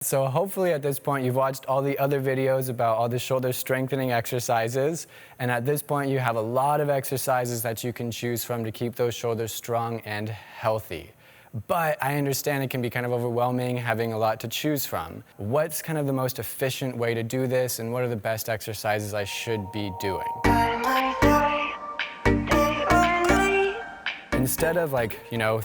So hopefully at this point you've watched all the other videos about all the shoulder strengthening exercises, and at this point you have a lot of exercises that you can choose from to keep those shoulders strong and healthy. But I understand it can be kind of overwhelming having a lot to choose from. What's kind of the most efficient way to do this, and what are the best exercises I should be doing? Instead of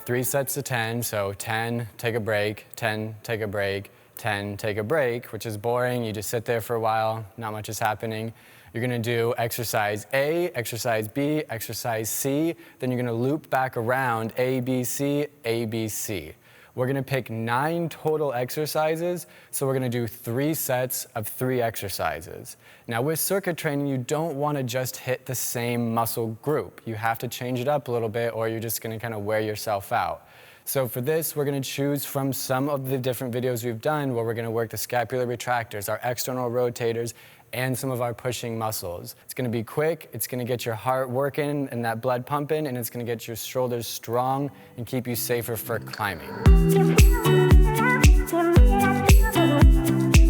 3 sets of 10, so 10, take a break, 10, take a break, 10, take a break, which is boring. You just sit there for a while, not much is happening. You're gonna do exercise A, exercise B, exercise C, then you're gonna loop back around A, B, C, A, B, C. We're gonna pick 9 total exercises, so we're gonna do 3 sets of 3 exercises. Now with circuit training, you don't wanna just hit the same muscle group. You have to change it up a little bit, or you're just gonna kind of wear yourself out. So for this, we're gonna choose from some of the different videos we've done where we're gonna work the scapular retractors, our external rotators, and some of our pushing muscles. It's gonna be quick, it's gonna get your heart working and that blood pumping, and it's gonna get your shoulders strong and keep you safer for climbing.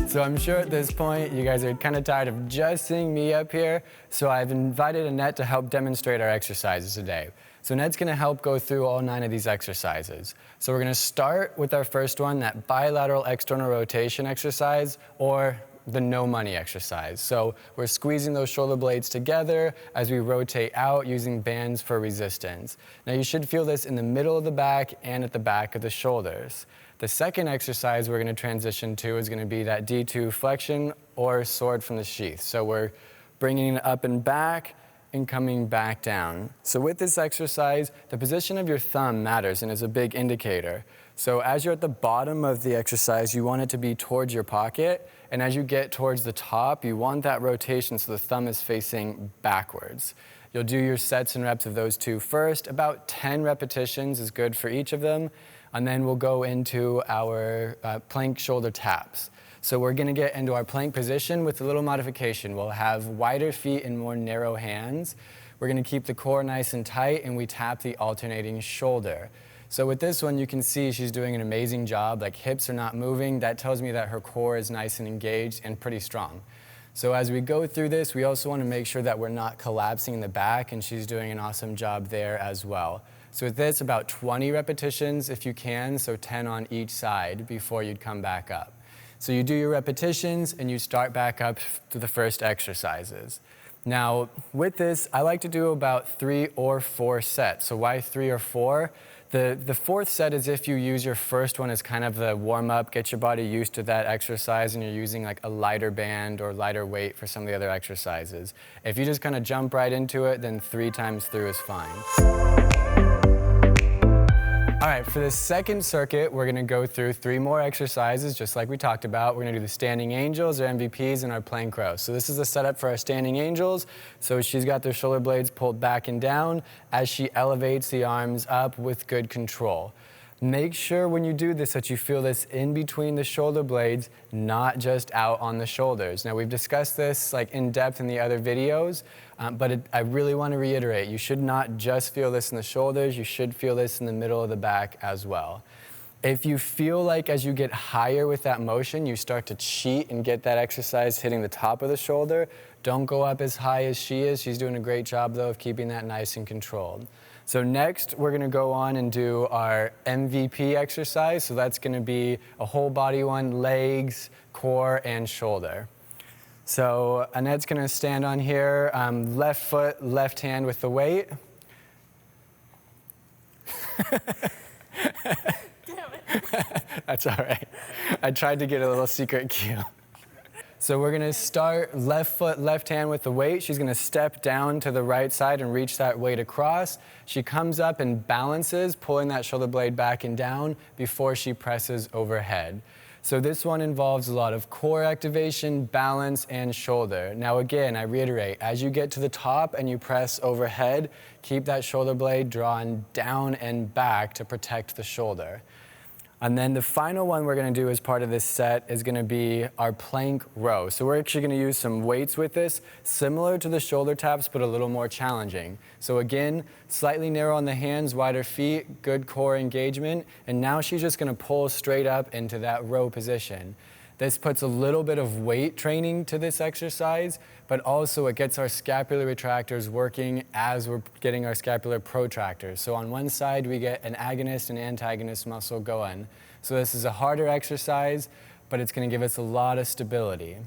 So I'm sure at this point you guys are kind of tired of just seeing me up here, so I've invited Annette to help demonstrate our exercises today. So Annette's gonna help go through all 9 of these exercises. So we're gonna start with our first one, that bilateral external rotation exercise, or the no money exercise. So we're squeezing those shoulder blades together as we rotate out using bands for resistance. Now you should feel this in the middle of the back and at the back of the shoulders. The second exercise we're gonna transition to is gonna be that D2 flexion or sword from the sheath. So we're bringing it up and back and coming back down. So with this exercise, the position of your thumb matters and is a big indicator. So as you're at the bottom of the exercise, you want it to be towards your pocket, and as you get towards the top, you want that rotation so the thumb is facing backwards. You'll do your sets and reps of those 2 first. About 10 repetitions is good for each of them, and then we'll go into our plank shoulder taps. So we're gonna get into our plank position with a little modification. We'll have wider feet and more narrow hands. We're gonna keep the core nice and tight, and we tap the alternating shoulder. So with this one, you can see she's doing an amazing job. Like, hips are not moving. That tells me that her core is nice and engaged and pretty strong. So as we go through this, we also wanna make sure that we're not collapsing in the back, and she's doing an awesome job there as well. So with this, about 20 repetitions if you can, so 10 on each side before you'd come back up. So you do your repetitions and you start back up to the first exercises. Now with this, I like to do about 3 or 4 sets. So why 3 or 4? The 4th set is if you use your first one as kind of the warm-up, get your body used to that exercise, and you're using like a lighter band or lighter weight for some of the other exercises. If you just kind of jump right into it, then 3 times through is fine. All right, for the second circuit, we're gonna go through 3 more exercises, just like we talked about. We're gonna do the standing angels, or MVPs, and our plank row. So this is the setup for our standing angels. So she's got their shoulder blades pulled back and down as she elevates the arms up with good control. Make sure when you do this that you feel this in between the shoulder blades, not just out on the shoulders. Now we've discussed this in depth in the other videos, but I really want to reiterate, you should not just feel this in the shoulders, you should feel this in the middle of the back as well. If you feel like as you get higher with that motion, you start to cheat and get that exercise hitting the top of the shoulder, don't go up as high as she is. She's doing a great job though of keeping that nice and controlled. So next, we're gonna go on and do our MVP exercise. So that's gonna be a whole body one, legs, core, and shoulder. So Annette's gonna stand on here, left foot, left hand with the weight. That's all right. I tried to get a little secret cue. So we're gonna start left foot, left hand with the weight. She's gonna step down to the right side and reach that weight across. She comes up and balances, pulling that shoulder blade back and down before she presses overhead. So this one involves a lot of core activation, balance, and shoulder. Now again, I reiterate, as you get to the top and you press overhead, keep that shoulder blade drawn down and back to protect the shoulder. And then the final one we're gonna do as part of this set is gonna be our plank row. So we're actually gonna use some weights with this, similar to the shoulder taps, but a little more challenging. So again, slightly narrow on the hands, wider feet, good core engagement, and now she's just gonna pull straight up into that row position. This puts a little bit of weight training to this exercise, but also it gets our scapular retractors working as we're getting our scapular protractors. So on one side, we get an agonist and antagonist muscle going. So this is a harder exercise, but it's going to give us a lot of stability.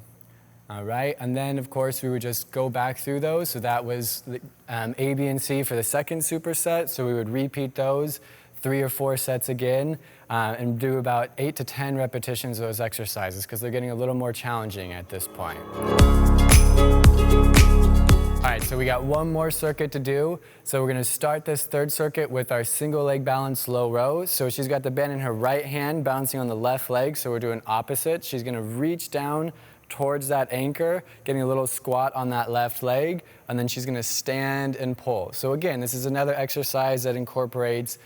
All right, and then of course we would just go back through those. So that was A, B, and C for the second superset. So we would repeat those 3 or 4 sets again and do about 8 to 10 repetitions of those exercises because they're getting a little more challenging at this point. All right, so we got one more circuit to do. So we're gonna start this third circuit with our single leg balance low row. So she's got the band in her right hand bouncing on the left leg. So we're doing opposite. She's gonna reach down towards that anchor, getting a little squat on that left leg, and then she's gonna stand and pull. So again, this is another exercise that incorporates,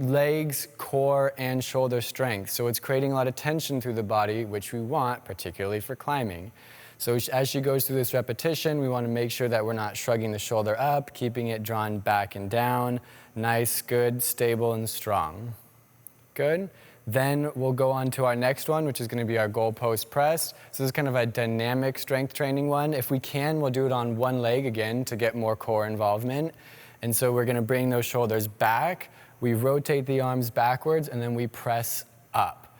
legs, core, and shoulder strength. So it's creating a lot of tension through the body, which we want, particularly for climbing. So as she goes through this repetition, we wanna make sure that we're not shrugging the shoulder up, keeping it drawn back and down. Nice, good, stable, and strong. Good. Then we'll go on to our next one, which is going to be our goalpost press. So this is kind of a dynamic strength training one. If we can, we'll do it on one leg again to get more core involvement. And so we're going to bring those shoulders back. We rotate the arms backwards, and then we press up.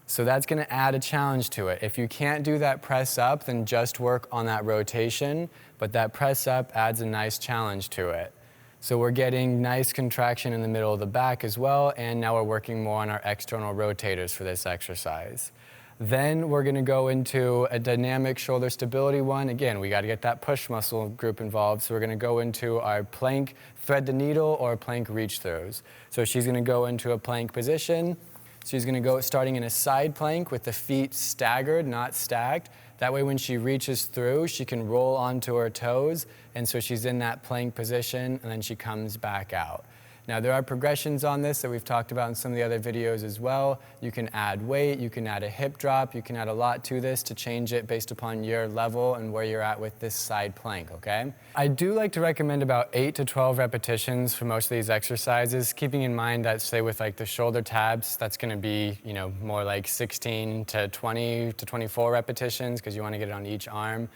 So that's going to add a challenge to it. If you can't do that press up, then just work on that rotation. But that press up adds a nice challenge to it. So we're getting nice contraction in the middle of the back as well, and now we're working more on our external rotators for this exercise. Then we're gonna go into a dynamic shoulder stability one. Again, we gotta get that push muscle group involved, so we're gonna go into our plank thread the needle or plank reach throughs. So she's gonna go into a plank position. She's gonna go starting in a side plank with the feet staggered, not stacked. That way when she reaches through, she can roll onto her toes, and so she's in that plank position, and then she comes back out. Now there are progressions on this that we've talked about in some of the other videos as well. You can add weight, you can add a hip drop, you can add a lot to this to change it based upon your level and where you're at with this side plank, okay? I do like to recommend about 8 to 12 repetitions for most of these exercises, keeping in mind that, say with like the shoulder tabs, that's gonna be, more like 16 to 20 to 24 repetitions because you wanna get it on each arm.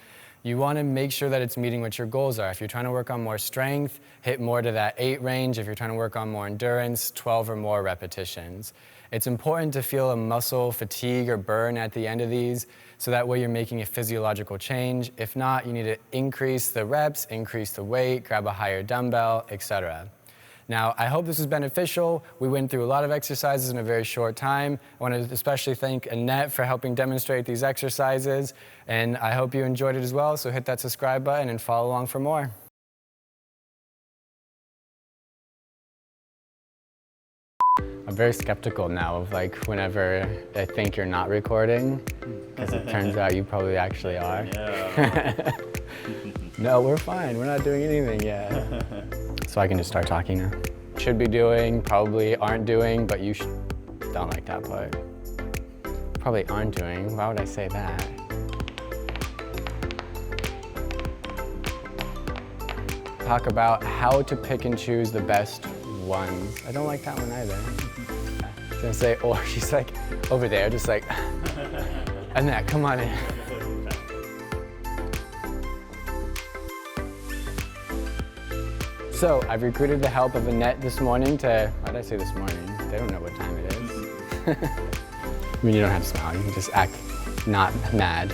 You want to make sure that it's meeting what your goals are. If you're trying to work on more strength, hit more to that 8 range. If you're trying to work on more endurance, 12 or more repetitions. It's important to feel a muscle fatigue or burn at the end of these, so that way you're making a physiological change. If not, you need to increase the reps, increase the weight, grab a higher dumbbell, etc. Now, I hope this was beneficial. We went through a lot of exercises in a very short time. I want to especially thank Annette for helping demonstrate these exercises, and I hope you enjoyed it as well, so hit that subscribe button and follow along for more. I'm very skeptical now of whenever I think you're not recording, because it turns out you probably actually are. Yeah. No, we're fine. We're not doing anything yet. So I can just start talking now. Should be doing, probably aren't doing, but you don't like that part. Probably aren't doing. Why would I say that? Talk about how to pick and choose the best ones. I don't like that one either. I was gonna say, or she's like over there, just like, Annette, come on in. So I've recruited the help of Annette this morning to, why did I say this morning? They don't know what time it is. I mean, you don't have to smile, you can just act not mad.